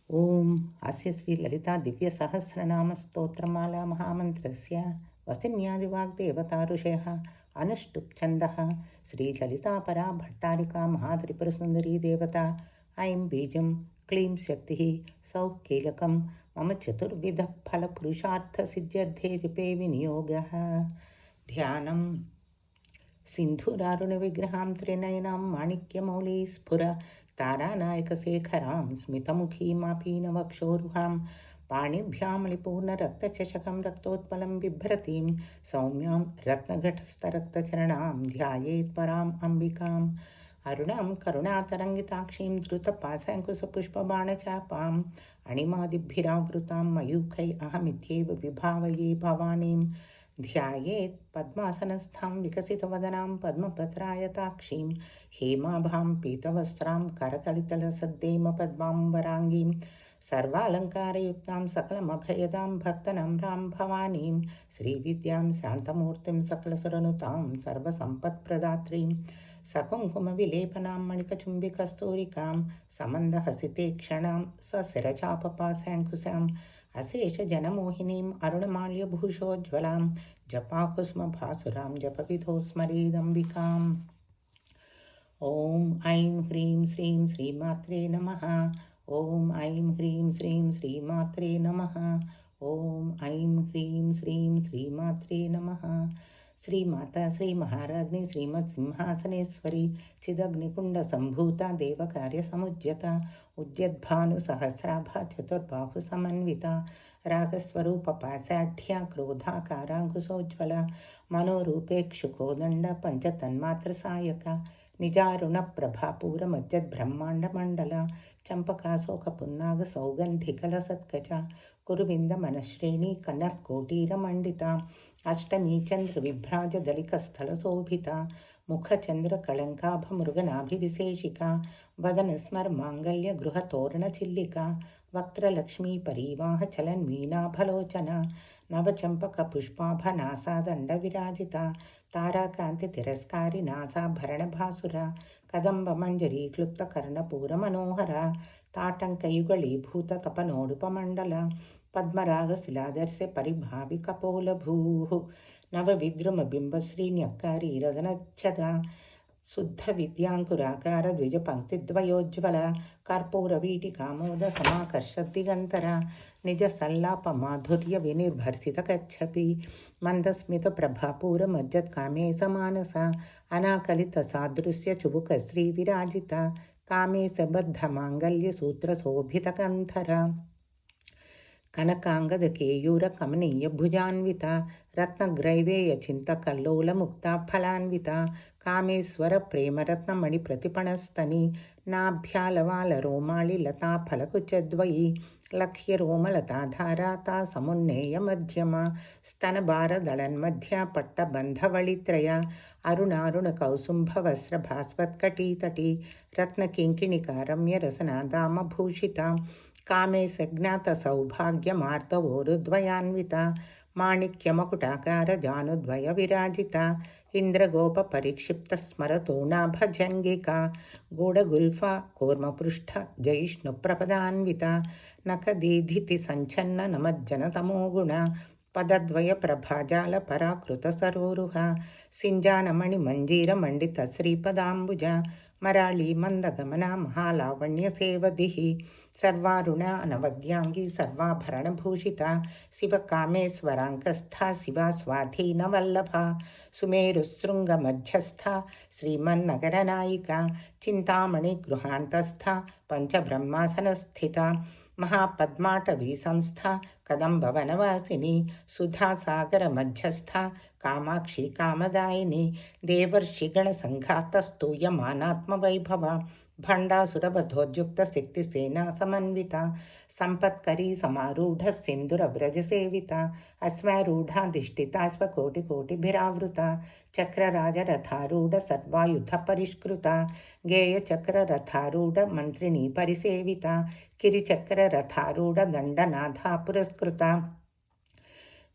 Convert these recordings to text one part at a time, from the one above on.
ఓం అస్య శ్రీ లలితా దివ్య సహస్రనామ స్తోత్రమాలా మహామంత్రస్య వసిన్యాదివాగ్దేవతా ఋషయः అనుష్టుప్ ఛందః శ్రీ లలితా పరా భట్టారికా మహాత్రిపురసుందరీ దేవత ఐం బీజం క్లీం శక్తి సౌః కీలకం మమ చతుర్విధ ఫల పురుషార్థ సిద్ధ్యర్థే జపే వినియోగः. ధ్యానం. సింధూరారుణ విగ్రహాం త్రినయనాం మాణిక్యమౌళీ స్ఫుర తారానాయకశేఖరాం స్మితముఖీమాపీనవక్షోరుహాం పాణిభ్యామలిపూర్ణరక్తచషకం రక్తోత్పలం బిభ్రతీం సౌమ్యాం రత్నఘటస్థరక్తచరణాం ధ్యాయేత్ పరాం అంబికాం అరుణాం కరుణాతరంగితాక్షీం ధృతపాశాంకుశపుష్పబాణచాపాం అణిమాదిభిరావృతాం మయూఖై అహమిత్యేవ విభావయే భవానీం ధ్యాయేత్ పద్మాసనస్థాం వికసితవదనాం పద్మపత్రాయతాక్షీం హేమాభాం పీతవస్త్రాం కరతలితలసద్దేమ పద్మాంబరాంగీం సర్వాలంకారయుక్తాం సకలమభయదాం భక్తనమ్రాం భవానీం శ్రీవిద్యాం శాంతమూర్తిం సకలసురనుతాం సర్వసంపత్ప్రదాత్రీం సకుంకుమవిలేపనాం మణికచుంబికస్తూరికాం సమందహసితే క్షణాం సశిరచాపపాశాంకుశాం అశేషజనమోహినీం అరుణమాల్యభూషోజ్వలాం జపాకుస్మభాసురాం జపవిధో స్మరేదంబికాం. ఓం ఐం హ్రీం శ్రీం శ్రీమాత్రే నమః. ఓం ఐం హ్రీం శ్రీం శ్రీమాత్రే నమః. ఓం ఐం హ్రీం శ్రీం శ్రీమాత్రే నమః. శ్రీమాత శ్రీ మహారాజ్ని శ్రీమత్ సింహాసనేశ్వరి చిదగ్నికుండ సంభూత దేవకార్య సముజ్యత ఉద్యద్భాను సహస్రాభ చతుర్బాహు సమన్విత రాగస్వరూప పాశాఢ్య క్రోధాకారాంకుశోజ్వల మనోరూపేక్షుకోదండ పంచతన్మాత్ర సాయక నిజారుణ ప్రభాపూర మధ్యబ్రహ్మాండ మండల చంపకాశోక పున్నాగ సౌగంధికల సత్కచ కురువింద మనశ్రేణి కనర్కోటీర మండిత అష్టమీ చంద్ర విభ్రాజ దళికస్థల శోభిత ముఖచంద్ర కళంకాభ మృగనాభివిశేషిక వదన స్మర మాంగళ్య గృహ తోరణ చిల్లిక వక్త్రలక్ష్మీ పరీవాహ చలన్మీనాభలోచన నవచంపక పుష్పాభ నాసాదండ విరాజిత తారాకాంతి తిరస్కారి నాసాభరణ భాసుర కదంబ మంజరీ క్లుప్త కర్ణపూర మనోహర తాటంకయుగళీభూత తపనోడుపమండల పద్మరాగ శిలాదర్శ పరిభావి కపోలభూ నవ విద్రుమ బింబశ్రీన్యక్కారీ రదనచ్చద శుద్ధ విద్యాంకురాకార ద్విజ పంక్తిద్వయోజ్వల కర్పూర వీటికామోద సమాకర్ష దిగంతర నిజ సల్లాప మాధుర్య వినిర్భర్సిత కచ్చపి మందస్మిత ప్రభాపూర మజ్జత్కామే సమానస అనాకలిత సాదృశ్య చుబుక శ్రీ విరాజిత కామే సబద్ధ మాంగళ్య సూత్ర శోభిత కంధర కనకాంగద కేయూర కమనీయ భుజాన్విత రత్నగ్రైవేయ చింత కల్లోల ముక్త ఫలాన్విత కామేశ్వర ప్రేమరత్నమణి ప్రతిపణస్తని నాభ్యాలవాల రోమాళి లతా ఫలకుచద్వయి లక్ష్య రోమలతాధారాతా సమున్నేయ మధ్యమ స్తనభారదళన్మధ్య పట్టబంధవళిత్రయ అరుణారుణ కౌసుంభ వస్త్ర భాస్వత్కటీతటి రత్నకింకిణికా రమ్య రసనాదామభూషిత కామే సజ్ఞాత సౌభాగ్యమార్తవోరుద్వయాన్విత మాణిక్యమకుటాకార జానుద్వయ విరాజిత ఇంద్రగోప పరిక్షిప్త స్మరతోనాభజంగిక గూఢగుల్ఫా కూర్మపృష్ఠ జయిష్ణు ప్రపదాన్విత నఖదీధితి సంచన్న నమజ్జనతమోగుణ పదద్వయ ప్రభాజాల పరాకృత సరోరుహ సింజానమణి మంజీర మండిత శ్రీపదాంబుజ మరాళీ మందగమన మహాలావణ్య సేవది సర్వారుణ అనవద్యాంగి సర్వాభరణభూషిత శివకామేశ్వరాంకస్థ శివ స్వాధీన వల్లభ సుమేరుశృంగ మధ్యస్థ శ్రీమన్నగరనాయిక చింతామణి గృహాంతస్థ పంచబ్రహ్మాసనస్థిత మహాపద్మాటవీ సంస్థ కదంబవనవాసిని సుధాసాగర మధ్యస్థ కామాక్షి కామదాయిని దేవర్షిగణ సంఘాతస్తూయమానాత్మవైభవ భండాసురవధోద్యుక్త శక్తిసేనా సమన్విత సంపత్కరీ సమారూఢ సింధురవ్రజ సేవిత అశ్వారూఢాధిష్ఠితాశ్వకోటికోటిభిరావృత చక్రరాజరథారూఢ సర్వాయుధ పరిష్కృత గేయచక్రరథారూఢ మంత్రిణీ పరిసేవిత కిరిచక్రరథారూఢ దండనాథా పురస్కృత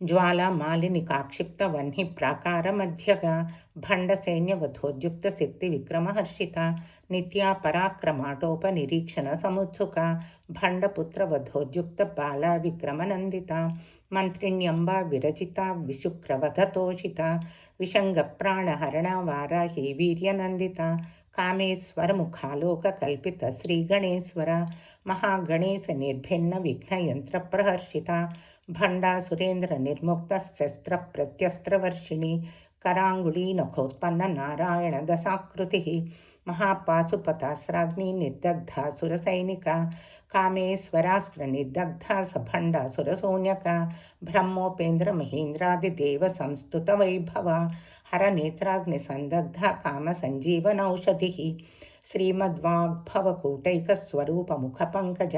జ్వాలామాలిని కాక్షిప్త వహ్ని ప్రాకార మధ్యగా భండ సైన్యవధోద్యుక్త శక్తి విక్రమహర్షిత నిత్యా పరాక్రమాటోప నిరీక్షణ సముత్సుక భండపుత్ర వధోద్యుక్త బాలా విక్రమనందిత మంత్రిణ్యంబా విరచిత విశుక్రవధతోషిత విషంగ ప్రాణహరణ వారాహి వీర్యనందిత కామేశ్వర ముఖాలోక కల్పిత శ్రీ గణేశ్వర మహాగణేశ నిర్భిన్న విఘ్నయంత్ర ప్రహర్షిత భండా సురేంద్ర నిర్ముక్త శస్త్ర ప్రత్యస్త్రవర్షిణి करांगुली नखोत्पन्न नारायण दशाकृति महापाशुपतास्राग्नि निर्दग्धा सुरसैनिका कामेश्वरास्त्र निर्दग्धा सभंडा सुरशून्यका ब्रह्मोपेन्द्र महेन्द्रादिदेव संस्तुत वैभवा हर नेत्राग्नि संदग्धा काम संजीवनौषधि श्रीमद्वाग्भवकूटैक स्वरूप मुख पंकज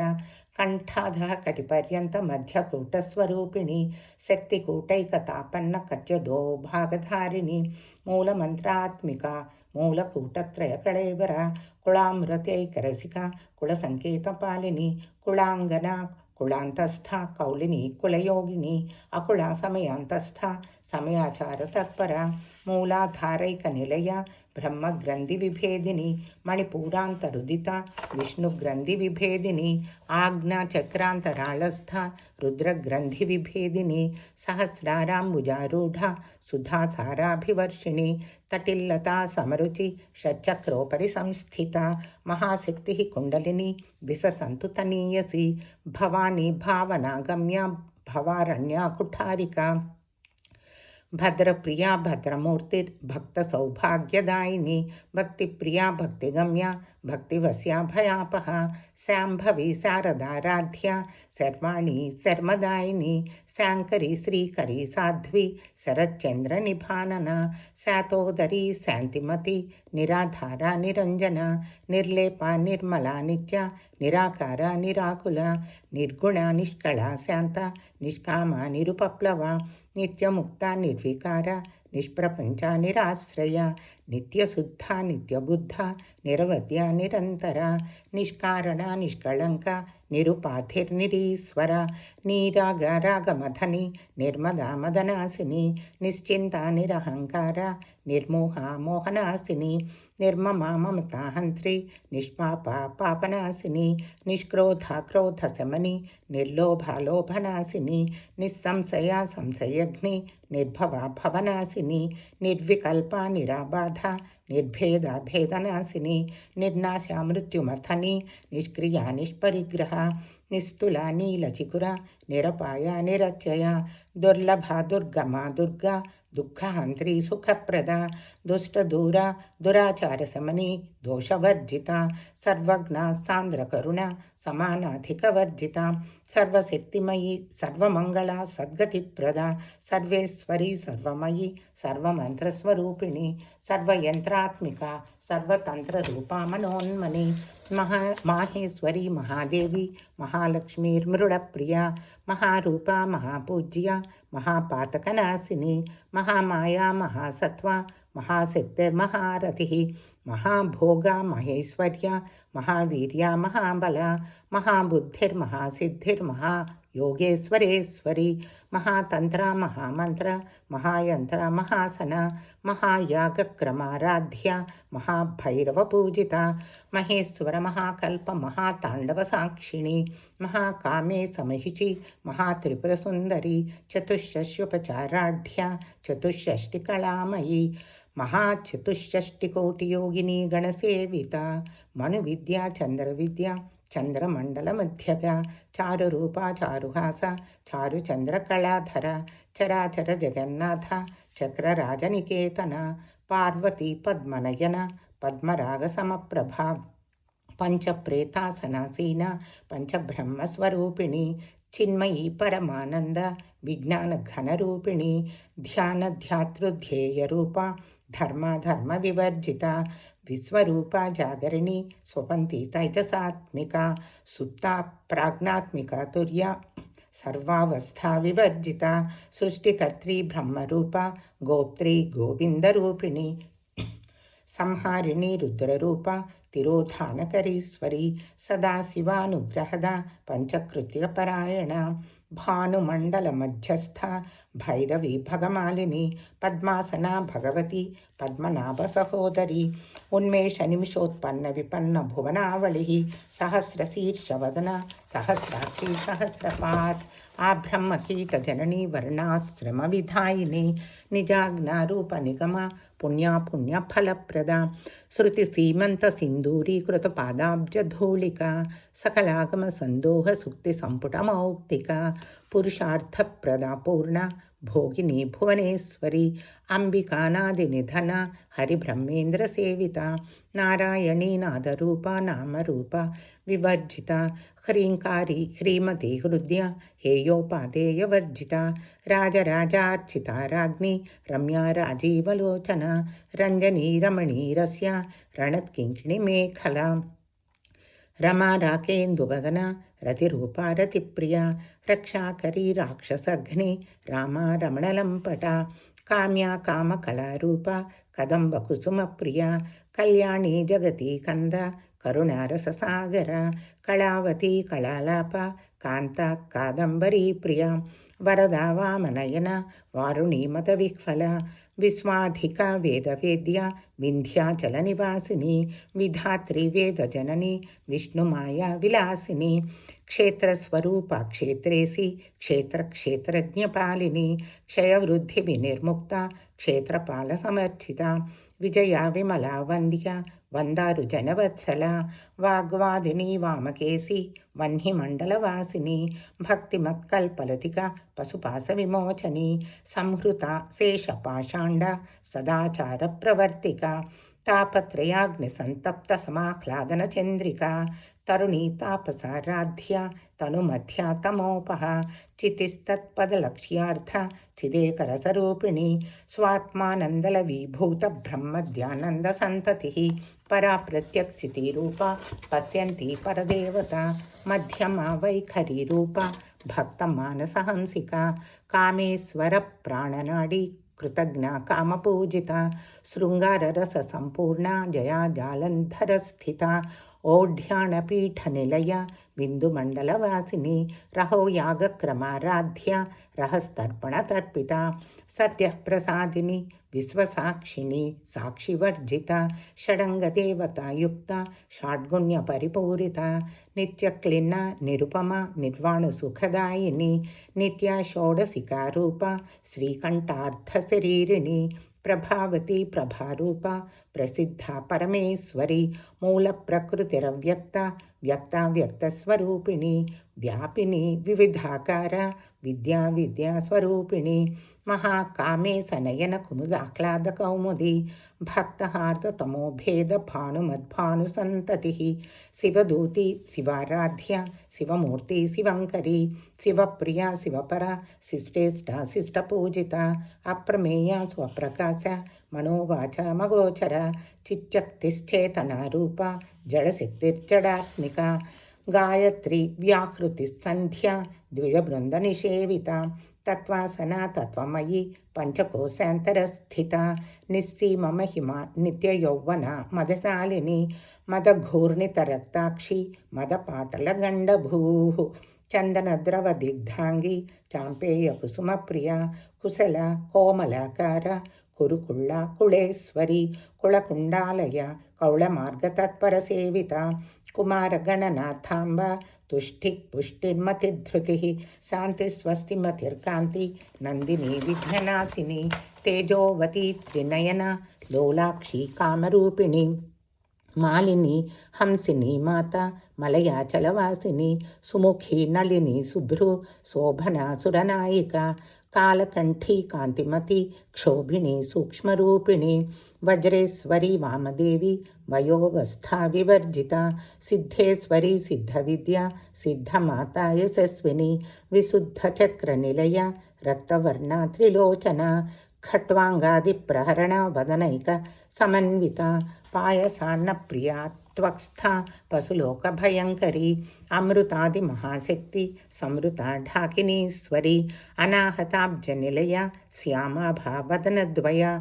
కంఠాధ కటిపర్యంత మధ్యకూటస్వరూపిణి శక్తికూటైకతాపన్న కట్యదో భాగధారిణి మూలమంత్రాత్మిక మూలకూటత్రయ కళేవర కుళామృతైకరసిక కుళసంకేతపాలిని కుళాంగన కుళాంతస్థ కౌలిని కులయోగిని అకుళ సమయాంతస్థ సమయాచార తత్పర మూలాధారైక నిలయ బ్రహ్మగ్రంథి విభేదిని మణిపూరాంతరుదిత విష్ణుగ్రంథి విభేదిని ఆజ్ఞాచక్రాంతరాళస్థ రుద్రగ్రంథి విభేదిని సహస్రారాంబుజారూఢ సుధాసారాభివర్షిణి తటిల్లతా సమరుచి షట్చక్రోపరి సంస్థిత మహాశక్తి కుండలిని విససంతుతనీయసి భవానీ భావనాగమ్య భవారణ్యా కుఠారిక భద్రప్రియా భద్రమూర్తిర్భక్త సౌభాగ్యదాయిని భక్తిప్రియా భక్తిగమ్య భక్తివశ్యా భయాపహ శాంభవి శారదారాధ్య శర్వాణి శర్మదాయిని శాంకరి శ్రీకరి సాధ్వి శరచ్చంద్ర నిభానన శాతోదరి శాంతిమతి నిరాధార నిరంజన నిర్లేప నిర్మల నిత్య నిరాకార నిరాకుల నిర్గుణ నిష్కళ శాంత నిష్కామ నిరుపప్లవ నిత్యముక్త నిర్వికార నిష్ప్రపంచ నిరాశ్రయ నిత్యశుద్ధ నిత్యబుద్ధ నిరవధ్య నిరంతర నిష్కారణ నిష్కళంక నిరుపాధిర్నిరీశ్వర నీరాగరాగమథని నిర్మదా మదనాశిని నిశ్చింత నిరహంకార నిర్మోహ మోహనాశిని నిర్మమా మమతాహంత్రి నిష్పాప పాపనాశిని నిష్క్రోధ క్రోధ శమని నిర్లోభ లోభనాశిని నిస్సంశయ సంశయగ్ని నిర్భవ భవనాశిని నిర్వికల్ప నిరాబాధ నిర్భేద భేదనాశిని నిర్నాశ మృత్యుమథని నిష్క్రియ నిష్పరిగ్రహ నిస్తుల నీలచికుర నిరపాయ నిరచయ దుర్లభ దుర్గమా దుర్గా దుఃఖహంత్రి సుఖప్రద దుష్టదూర దురాచార శమని దోషవర్జిత సర్వజ్ఞ సాంద్రకరుణ సమానాధికవర్జిత సర్వశక్తిమయీ సర్వమంగళ సద్గతిప్రద సర్వేశ్వరి సర్వమయీ సర్వమంత్రస్వరూపిణి సర్వయంత్రాత్మిక సర్వతంత్రరూపా మనోన్మని మాహేశ్వరి మహాదేవి మహాలక్ష్మీర్మృడప్రియ మహారూప మహాపూజ్య మహాపాతకనాశిని మహామాయా మహాసత్వ మహాశక్తిర్మహారథి మహాభోగ మహేశ్వర్య మహావీర్య మహాబల మహాబుద్ధిర్మహాసిద్ధిర్మహా योगेश्वरेश्वरी महातंत्र महामंत्र महायंत्र महासन महायागक्रमाराध्य महाभैरवपूजिता महेश्वर महाकल्प महातांडव साक्षिणी महाकामे समहिची महात्रिपुरसुंदरी चतुष्षष्युपचाराढ्य चतुष्षष्टिकलामयी महाचतुष्षष्टिकोटियोगिनी गणसेविता मनुविद्या चंद्रविद्या చంద్రమండల మధ్యగ చారురూప చారుహాస చారుచంద్రకళాధర చరాచర జగన్నాథ చక్రరాజనికేతన పార్వతీ పద్మనయన పద్మరాగ సమప్రభ పంచప్రేతాసనాసీన పంచబ్రహ్మస్వరూపిణి చిన్మయీ పరమానంద విజ్ఞాన ఘనరూపిణి ధ్యానధ్యాతృధ్యేయరూప ధర్మ వివర్జిత విశ్వరూప జాగరిణి స్వపంతి తైజసాత్మిక సుప్త ప్రాజ్ఞాత్మిక తుర్య సర్వావస్థా వివర్జిత సృష్టికర్త్రి బ్రహ్మరూప గోప్త్రి గోవిందరూపిణి సంహారిణి రుద్రరూప తిరోధానకరీశ్వరి సదాశివానుగ్రహద పంచకృత్యపరాయణ భానుమండల మధ్యస్థ భైరవి భగమాలిని పద్మాసనా భగవతి పద్మనాభసహోదరి ఉన్మేష నిమిషోత్పన్న విపన్న భువనావళి సహస్రశీర్షవదన సహస్రాక్షి సహస్రపాత్ ఆ బ్రహ్మకీటజననీ వర్ణాశ్రమ విధాయిని నిజాజ్ఞారూప నిగమ పుణ్యఫలప్రద శృతి సీమంత సింధూరీకృత పాదాబ్జధూళిక సకలాగమ సందోహ సుక్తి సంపుటమౌక్తిక పురుషార్థప్రద పూర్ణ భోగిని భువనేశ్వరి అంబికానాది నిధన హరిబ్రహ్మేంద్ర సేవిత నారాయణీ నాదరూప నామరూప వివర్జిత హ్రీంకారి హ్రీమతి హృదయ హేయోపాదేయవర్జిత రాజరాజార్చిత రాజ్ఞి రమ్యా రాజీవలోచన రంజనీ రమణీరస్య రణత్కింకిణి మేఖలా रमा राकेन्दुवदन रतिरूपा रतिप्रिया रक्षाकरी राक्षसघ्नि रामा रमणलम्पटा काम्या कामकलारूपा कदम्बकुसुमप्रिया कल्याणी जगती कंद करुणारससागर कलावती कलालाप कान्ता कादम्बरी प्रिया वरदा वामनयन वारुणी मतविह्वला विस्वाधिका वेदवेद्या विन्ध्याचलनिवासिनी विधात्री वेदजननी विष्णुमाया विलासिनी क्षेत्रस्वरूपा क्षेत्रेसी क्षेत्रक्षेत्रज्ञपालिनी क्षयवृद्धिविनिर्मुक्ता क्षेत्रपालसमर्चिता विजया विमला वन्द्या वन्दारुजनवत्सला वाग्वादिनी वामकेशी वह्निमण्डलवासिनी भक्तिमत्कल्पलतिका पशुपाशविमोचनी संहृता शेषपाषाण्ड सदाचारप्रवर्तिका तापत्रयाग्निसन्तप्तसमाह्लादनचन्द्रिका तरुणी तापसाराध्या तनुमध्या तमोपः चितिस्तत्पदलक्ष्यार्थ चिदेकरसरूपिणी स्वात्मानन्दलवीभूतब्रह्मध्यानन्दसन्ततिः परा प्रत्यक्षितिरूपा पश्यन्ती परदेवता मध्यमा वैखरीरूपा भक्तमानसहंसिका कामेश्वरप्राणनाडी कृतज्ञा कामपूजिता शृङ्गाररससम्पूर्णा जया जालन्धरस्थिता ओढ्याणपीठनिलया बिन्दुमण्डलवासिनी रहो यागक्रमाराध्या रहस्तर्पणतर्पिता सद्यः प्रसादिनी विश्वसाक्षिणी साक्षिवर्जिता षडङ्गदेवतायुक्ता षड्गुण्यपरिपूरिता नित्यक्लिन्ना निरुपमा निर्वाणसुखदायिनी नित्या षोडशिकारूपा श्रीकण्ठार्धशरीरिणी प्रभावती प्रभारूपा प्रसिद्धा परमेश्वरी मूलप्रकृतिरव्यक्ता व्यक्ता व्यक्तस्वरूपिणी व्यापिनी विविधाकार विद्या विद्यास्वरूपिणी महाकामे सनयन कुमुदाह्लादकौमुदी भक्तहार्दतमो भेद भानुमद्भानुसन्ततिः शिवदूती शिवाराध्या शिवमूर्ति शिवङ्करी शिवप्रिया शिवपरा शिष्टेष्टा शिष्टपूजिता अप्रमेया स्वप्रकाश मनोवाच मगोचर चिच्चक्तिश्चेतनारूपा जडशक्तिर्जडात्मिका गायत्री व्याहृतिस्सन्ध्या द्विजबृन्दनिषेविता तत्त्वासना तत्त्वमयी पञ्चकोशान्तरस्थिता निस्सीममहिमा नित्ययौवना मदशालिनी मदघूर्णितरक्ताक्षी मदपाटलगण्डभूः चन्दनद्रवदिग्धाङ्गी चाम्पेयकुसुमप्रिया कुशला कोमलाकार कुरुकुल्ला कुलेश्वरी कुलकुण्डालय कौळमार्गतत्परसेविता कुमारगणनाथाम्बा तुष्टिः पुष्टिर्मतिधृतिः शान्तिस्वस्तिमतिर्कान्ति नन्दिनी विघ्ननाशिनी तेजोवती त्रिनयना लोलाक्षी कामरूपिणी मालिनी हंसिनी माता मलयाचलवासिनी सुमुखी नलिनी शुभ्रू शोभना सुरनायिका कालकण्ठी कान्तिमती क्षोभिणी सूक्ष्मरूपिणी वज्रेश्वरी वामदेवी वयोवस्था विवर्जिता सिद्धेश्वरी सिद्धविद्या सिद्धमाता यशस्विनी विशुद्धचक्रनिलया रक्तवर्णा त्रिलोचना खट्वाङ्गादिप्रहरणा वदनैक समन्विता पायसान्नप्रिया त्वक्स्था पशुलोकभयङ्करी अमृतादिमहाशक्ति संवृता ढाकिनीश्वरी अनाहताब्जनिलया श्यामाभावदनद्वया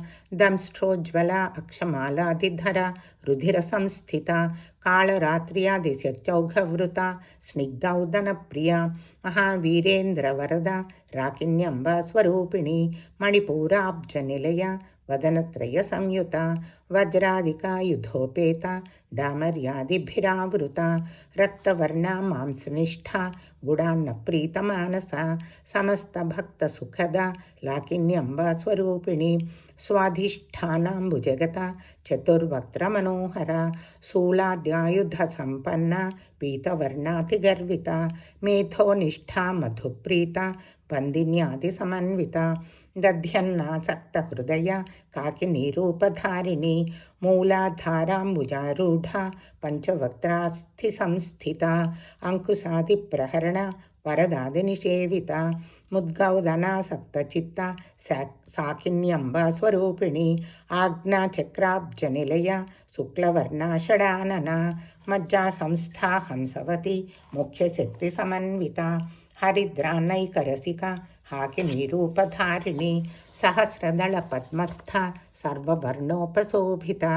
दंष्ट्रोज्ज्वला अक्षमालादिधरा रुधिरसंस्थिता कालरात्र्यादिशक्चौघवृता स्निग्धौदनप्रिया महावीरेन्द्रवरदा राकिण्यम्बा स्वरूपिणी मणिपूराब्जनिलया वदनत्रयसंयुता वज्रादिकायुधोपेता डामर्यादिभिरावृता रक्तवर्णा मांसनिष्ठा गुडान्नप्रीतमानसा समस्तभक्तसुखदा लाकिन्यम्बा स्वरूपिणी स्वाधिष्ठानाम्बुजगता चतुर्वक्त्रमनोहरा शूलाद्यायुधसम्पन्ना पीतवर्णातिगर्विता मेधोनिष्ठा मधुप्रीता बन्दिन्यादिसमन्विता दध्यन्नासक्तहृदया काकिनीरूपधारिणी मूलाधाराम्बुजारूढा पञ्चवक्त्रास्थिसंस्थिता अङ्कुशादिप्रहरणा वरदादिनिषेविता मुद्गौदनासक्तचित्ता साकिन्यम्बा स्वरूपिणी आज्ञाचक्राब्जनिलया शुक्लवर्णा षडानना मज्जासंस्था हंसवती मुख्यशक्तिसमन्विता हरिद्रानैकरसिका हाकिनीरूपधारिणी सहस्रदलपद्मस्था सर्ववर्णोपशोभिता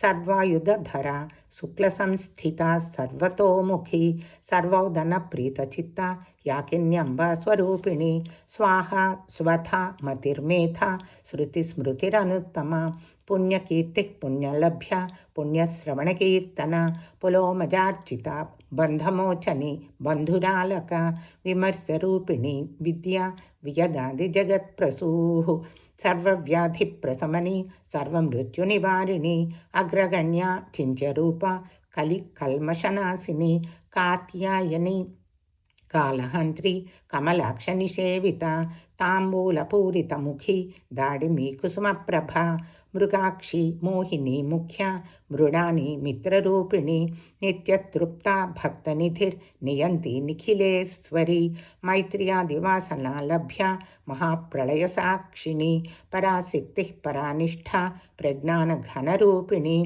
सर्वायुधधरा शुक्लसंस्थिता सर्वतोमुखी सर्वौदनप्रीतचित्ता याकिन्यम्बा स्वरूपिणी स्वाहा स्वथा मतिर्मेधा श्रुतिस्मृतिरनुत्तमा पुण्यकीर्तिः पुण्यलभ्या पुण्यश्रवणकीर्तना पुलोमजार्चिता बन्धमोचनी बन्धुरालका विमर्शरूपिणी विद्या वियदादिजगत्प्रसूः सर्वव्याधिप्रशमनी सर्वमृत्युनिवारिणी अग्रगण्या चिञ्चरूपा कलिकल्मषनाशिनी कात्यायनी कालहन्त्री कमलाक्षनिषेविता ताम्बूलपूरितमुखी दाडिमी कुसुमप्रभा मृगाक्षी मोहिनी मुख्या मृडानी मित्ररूपिणी नित्यतृप्ता भक्तनिधिर्नियन्ती निखिलेश्वरी मैत्र्यादिवासना लभ्या महाप्रलयसाक्षिणी पराशक्तिः परानिष्ठा प्रज्ञानघनरूपिणी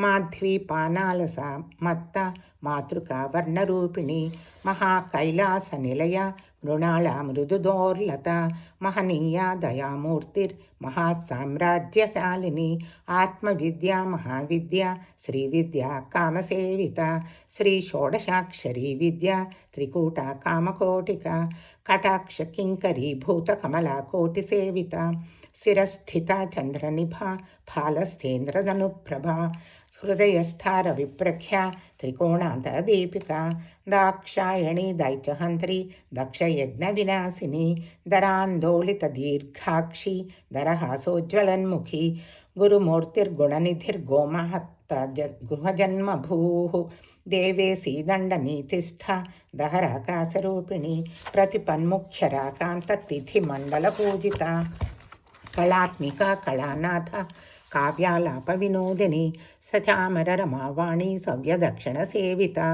माध्वीपानालसा मत्ता मातृका वर्णरूपिणी महाकैलासनिलया मृणाला मृदुदोर्लता महनीया दयामूर्तिर्महासाम्राज्यशालिनी आत्मविद्या महाविद्या श्रीविद्या कामसेविता श्रीषोडशाक्षरी विद्या त्रिकूटा कामकोटिका कटाक्षकिङ्करीभूतकमला कोटिसेविता शिरस्थिता चन्द्रनिभा फालस्थेन्द्रधनुप्रभा हृदयस्थारविप्रख्या त्रिकोणान्तदीपिका दाक्षायणी दैत्यहन्त्री दक्षयज्ञविनाशिनी दरान्दोलितदीर्घाक्षी दरहासोज्ज्वलन्मुखी गुरुमूर्तिर्गुणनिधिर्गोमहत्तगृहजन्मभूः देवेशी दण्डनीतिस्था दहराकाशरूपिणी प्रतिपन्मुख्यराकान्ततिथिमण्डलपूजिता कलात्मिका कलानाथ काव्यालापविनोदिनी सचामररमावाणी सव्यदक्षिणसेविता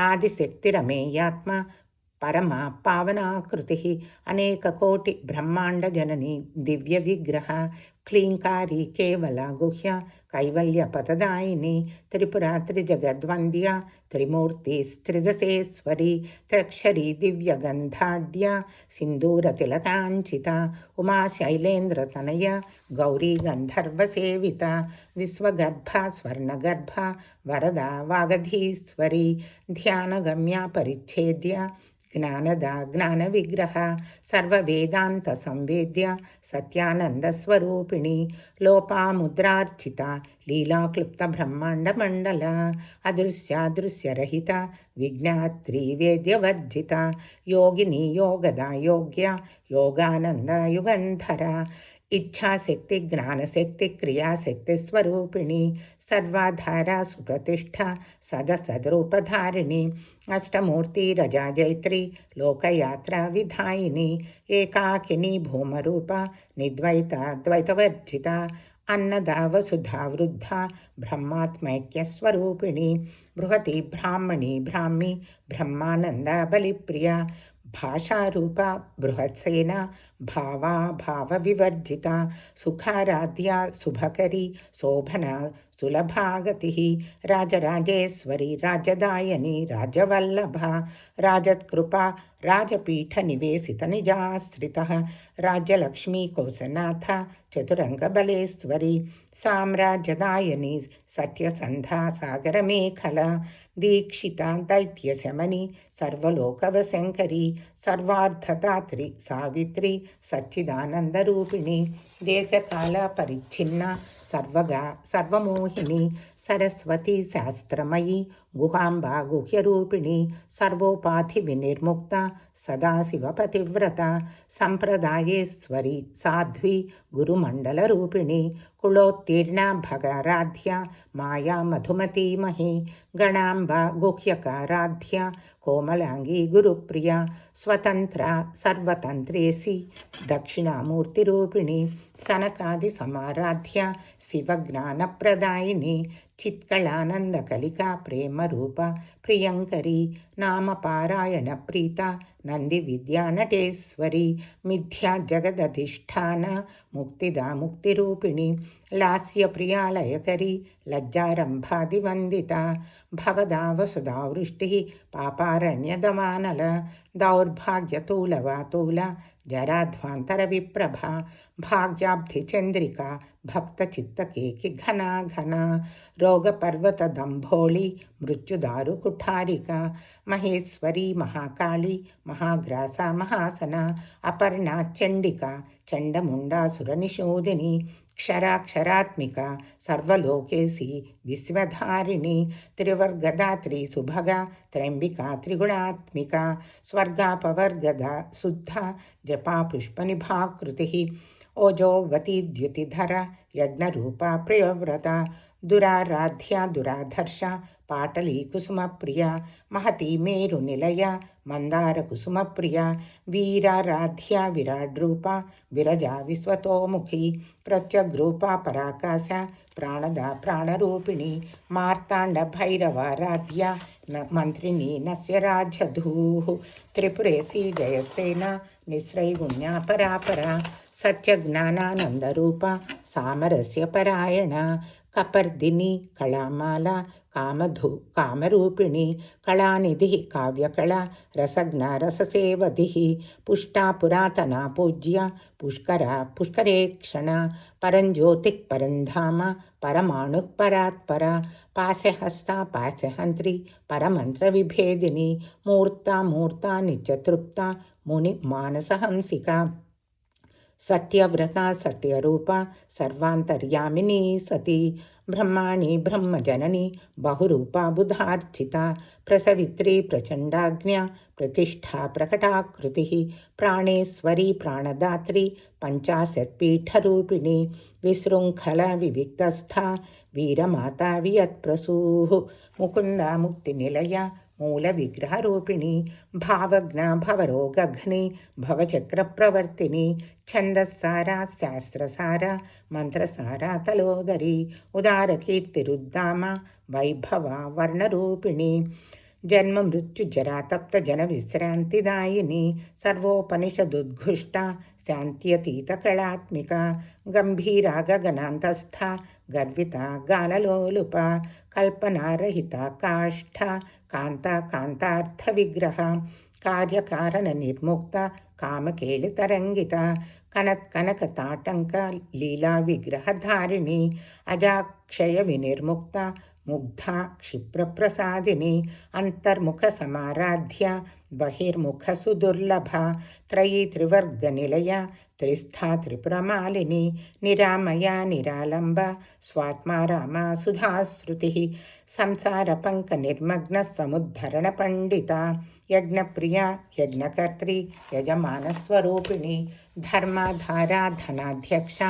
आदिशक्तिरमेयात्मा परमा पावनाकृतिः अनेककोटिब्रह्माण्डजननी दिव्यविग्रह क्लीङ्कारी केवला गुह्या कैवल्यपतदायिनी त्रिपुरा त्रिजगद्वन्द्या त्रिमूर्तिस्त्रिदशेश्वरी त्र्यक्षरी दिव्यगन्धाढ्या सिन्दूरतिलकाञ्चिता उमा शैलेन्द्रतनया गौरी गन्धर्वसेविता विश्वगर्भा स्वर्णगर्भा वरदा वागधीश्वरी ध्यानगम्या परिच्छेद्या ज्ञानदा ज्ञानविग्रह सर्ववेदान्तसंवेद्या सत्यानन्दस्वरूपिणी लोपामुद्रार्चिता लीलाक्लुप्तब्रह्माण्डमण्डला अदृश्यादृश्यरहिता विज्ञात्रिवेद्यवर्जिता योगिनी योगदा योग्या योगानन्दा युगन्धरा इच्छाशक्ति ज्ञानशक्ति क्रियाशक्ति स्वरूपिणी सर्वाधारा सुप्रतिष्ठा सदसद्रूपधारिणी अष्टमूर्ति रजा जैत्री लोकयात्रा विधायिनी एकाकिनी भूमरूपा निद्वैता द्वैतवर्जिता अन्नदा वसुधा वृद्धा ब्रह्मात्मैक्यस्वरूपिणी बृहती ब्राह्मणी ब्राह्मी ब्रह्मानन्दा बलिप्रिया भाषारूपा बृहत्सेना भावा भावविवर्जिता सुखाराध्या शुभकरी शोभना सुलभागतिः राजराजेश्वरी राजदायनी राजवल्लभा राजत्कृपा राजपीठनिवेशितनिजाश्रितः राज्यलक्ष्मीकोशनाथ चतुरङ्गबलेश्वरी साम्राज्यदायनी सत्यसन्धा सागरमेखला दीक्षिता दैत्यशमनी सर्वलोकवशङ्करी सर्वार्थदात्री सावित्री सच्चिदानन्दरूपिणी देशकालपरिच्छिन्ना सर्वमोहिनी सरस्वती शास्त्रमयी गुहाम्बा गुह्यरूपिणी सर्वोपाधिविनिर्मुक्ता सदाशिवपतिव्रता सम्प्रदायेश्वरी साध्वी गुरुमण्डलरूपिणी कुलोत्तीर्णा भगाराध्या माया मधुमतीमही गणाम्बा गुह्यकाराध्या कोमलांगी गुरुप्रिया स्वतंत्रा सर्वतंत्रेसी दक्षिणामूर्तिरूपिणी सनकादिसमाराध्या शिवज्ञानप्रदायिनी चित्कलानन्दकलिका प्रेमरूपा प्रियङ्करी नामपारायणप्रीता नन्दिविद्यानटेश्वरी मिथ्या जगदधिष्ठाना मुक्तिदा मुक्तिरूपिणी लास्यप्रियालयकरी लज्जारम्भादिवन्दिता भवदा वसुधावृष्टिः पापारण्यदवानल दौर्भाग्यतूलवातूला जराध्वान्तरविप्रभा भाग्याब्धिचन्द्रिका भक्तचित्तकेकि घना घना रोगपर्वतदम्भोळी मृत्युदारुकुठारिका महेश्वरी महाकाली महाग्रासा महासना अपर्णा चण्डिका चण्डमुण्डासुरनिशोधिनी क्षराक्षरात्मिका सर्वलोकेशी विश्वधारिणी त्रिवर्गदात्री सुभगा त्र्यम्बिका त्रिगुणात्मिका स्वर्गापवर्गदा शुद्धा जपा पुष्पनिभाकृतिः ओजोवती द्युतिधरा यज्ञरूपा प्रियव्रता दुराराध्या दुराधर्षा पाटली कुसुमप्रिया महती मेरुनिलया मन्दारकुसुमप्रिया वीराराध्या विराड्रूपा विरजा विश्वतोमुखी प्रत्यग्रूपा पराकाशा प्राणदा प्राणरूपिणी मार्ताण्डभैरवाराध्या मन्त्रिणी नस्य राजधूः त्रिपुरेशी जयसेना निःस्रैगुण्या परापरा सत्यज्ञानानन्दरूपा सामरस्यपरायणा कपर्दिनी कलामाला कामरूपिणी कलानिधिः काव्यकला रसज्ञा रससेवधिः पुष्टा पुरातना पूज्या पुष्करा पुष्करेक्षणा परञ्ज्योतिः परन्धाम परमाणुः परात्परा पाशहस्ता पाशहन्त्री परमन्त्रविभेदिनी मूर्ता मूर्ता नित्यतृप्ता मुनिमानसहंसिका सत्यव्रता सत्यरूपा सर्वान्तर्यामिनी सती ब्रह्माणी ब्रह्मजननी बहुरूपा बुधार्चिता प्रसवित्री प्रचण्डाज्ञा प्रतिष्ठा प्रकटाकृतिः प्राणेश्वरी प्राणदात्री पञ्चाशत्पीठरूपिणी विशृङ्खला विविक्तस्था वीरमाता वियत्प्रसूः मुकुन्दा मुक्तिनिलया मूलविग्रहरूपिणी भावज्ञा भवरोगघ्नी भवचक्रप्रवर्तिनी छन्दस्सारा शास्त्रसारा मन्त्रसारा तलोदरी उदारकीर्तिरुद्दामा वैभवा वर्णरूपिणी जन्म मृत्यु जरा तप्त जन विश्रांतिदायिनी सर्वोपनिषदुद्घुष्टा शान्त्यतीतकलात्मिका गंभीरा गगनान्तस्था गर्विता गानलोलुपा कल्पनारहिता काष्ठा कांता कांतार्थविग्रहा कार्यकारणनिर्मुक्ता कामकेलितरङ्गिता कनत्कनकताटङ्क लीलाविग्रहधारिणी अजाक्षयविनिर्मुक्ता मुग्धा क्षिप्रप्रसादिनी अंतर्मुखसमाराध्या बहिर्मुखसुदुर्लभा त्रयी त्रिवर्गनिलया त्रिस्था त्रिपुरमालिनी निरामया निरालम्बा स्वात्मा रामा सुधाश्रुतिः संसारपङ्कनिर्मग्नसमुद्धरणपण्डिता यज्ञप्रिया यज्ञकर्त्री यजमानस्वरूपिणी धर्माधारा धनाध्यक्षा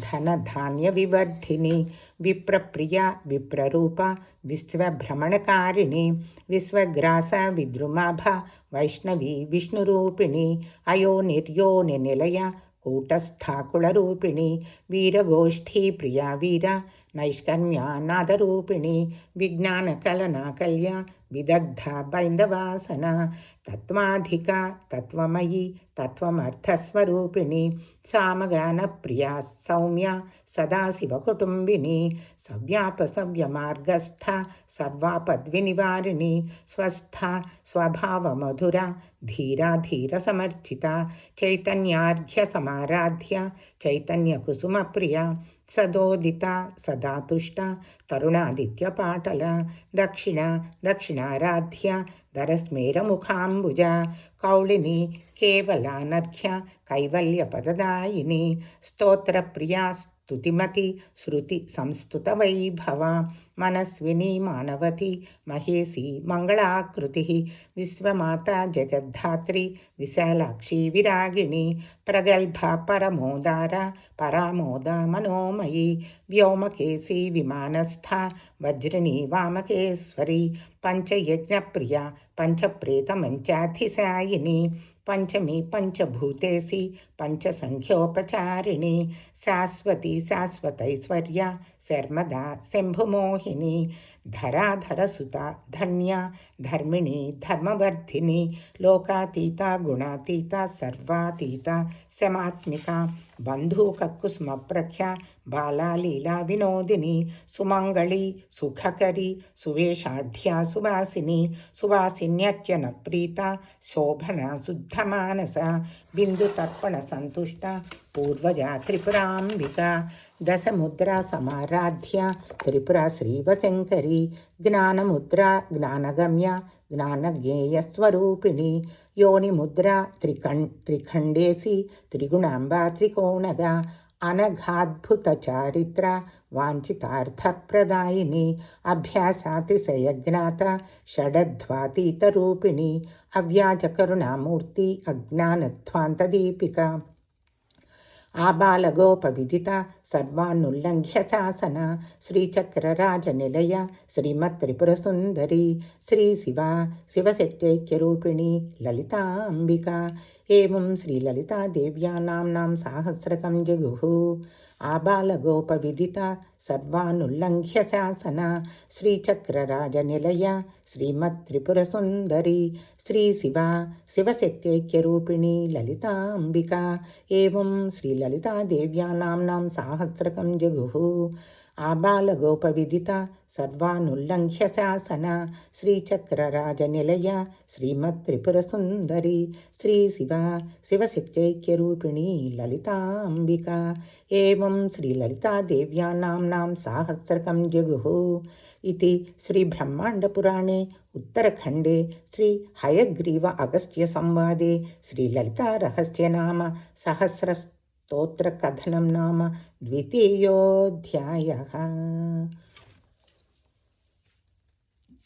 धनधान्यविवर्धिनी विप्रप्रिया विप्ररूपा विश्वभ्रमणकारिणी विश्वग्रासा विद्रुमाभा वैष्णवी विष्णुरूपिणी अयोनिर्योनिनिलया कूटस्थाकुलरूपिणी वीरगोष्ठी प्रिया वीरा नैष्कर्म्या नादरूपिणी विज्ञानकलनाकल्या విదగ్ధ బైందవాసన తత్వాధిక తత్వమయీ తత్వమర్థస్వరూపిణి సామగాన ప్రియా సౌమ్య సదాశివకుటుంబిని సవ్యాపసవ్యమార్గస్థ సర్వాపద్వినివారిణి స్వస్థ స్వభావమధుర ధీరా ధీర సమర్చిత చైతన్యార్ఘ్య సమారాధ్య చైతన్యకుసుమప్రియ సదోదిత సదాతుష్ట తరుణాదిత్యపాటల దక్షిణ దక్షిణారాధ్య ధరస్మేరముఖాంబుజ కౌళిని కేవలానర్ఘ్య కైవల్యపదదాయిని స్తోత్రప్రియా స్తుతిమతి శృతి సంస్తుత వైభవ మనస్విని మానవతి మహేసి మంగళాకృతి విశ్వమాత జగద్ధాత్రి విశాలాక్షి విరాగిణి ప్రగల్భ పరమోదార పరామోద మనోమయీ వ్యోమకేశీ విమానస్థ వజ్రిణి వామకేశ్వరి పంచయజ్ఞప్రియ పంచప్రేతమంచాధిశాయిని పంచమి పంచభూతేసి పంచసంఖ్యోపచారిణి శాశ్వతి శాశ్వతైశ్వర్య శర్మదా శంభుమోహిని ధరాధరసుత ధన్య ధర్మిణి ధర్మవర్ధిని లోకాతీత గుణాతీత సర్వాతీత శమాత్మిక బంధూకకుసుమప్రఖ్య బాలాలీలా వినోదిని సుమంగళి సుఖకరి సువేషాఢ్య సువాసిని సువాసిన్యర్చన ప్రీత శోభన శుద్ధమానస బిందుతర్పణ సంతుష్ట పూర్వజ త్రిపురాంబిక దశముద్రా సమారాధ్య త్రిపుర శ్రీవశంకరి జ్ఞానముద్ర జ్ఞానగమ్య జ్ఞానజ్ఞేయస్వరూపిణి యోనిముద్ర త్రిఖండేసి త్రిగుణాంబా త్రికోణగా అనఘాద్భుత చారిత్ర వాంఛితార్థప్రదాయిని అభ్యాసాతిశయజ్ఞాత షడధ్వాతీతరూపిణి అవ్యాజకరుణామూర్తి అజ్ఞానధ్వాంతదీపిక ఆబాలగోపవిదిత సర్వానుల్లంఘ్య శాసన శ్రీచక్రరాజనిలయ శ్రీమత్త్రిపురసుందరి శ్రీ శివ శివశక్తైక్యరూపిణి లలితాంబిక ఏం శ్రీలలితాదేవ్యా నామ్నాం సాహస్రకం జగుః ఆబాలగోపవిదిత సర్వానుల్లంఘ్య శాసన శ్రీచక్రరాజనిలయ శ్రీమత్త్రిపురసుందరి శ్రీ శివ శివశక్తైక్యరూపిణి లలితాంబిక ఏం శ్రీలలితాదేవ్యా నామ్నాం సాహస్రకం జగుః ఆబాలగోపవిదిత సర్వానుల్లంఘ్య శాసన శ్రీచక్రరాజనిలయ శ్రీమత్త్రిపురసుందరి శ్రీ శివ శివశక్తైక్యరూపిణి లలితాంబిక ఏం శ్రీలలితాదేవ్యా నామ్నాం సాహస్రకం జగుః इति श्रीब्रह्माण्डपुराणे उत्तरखण्डे श्रीहयग्रीव अगस्त्यसंवादे श्रीललितारहस्यनाम सहस्रस्तोत्रकथनं नाम द्वितीयोऽध्यायः।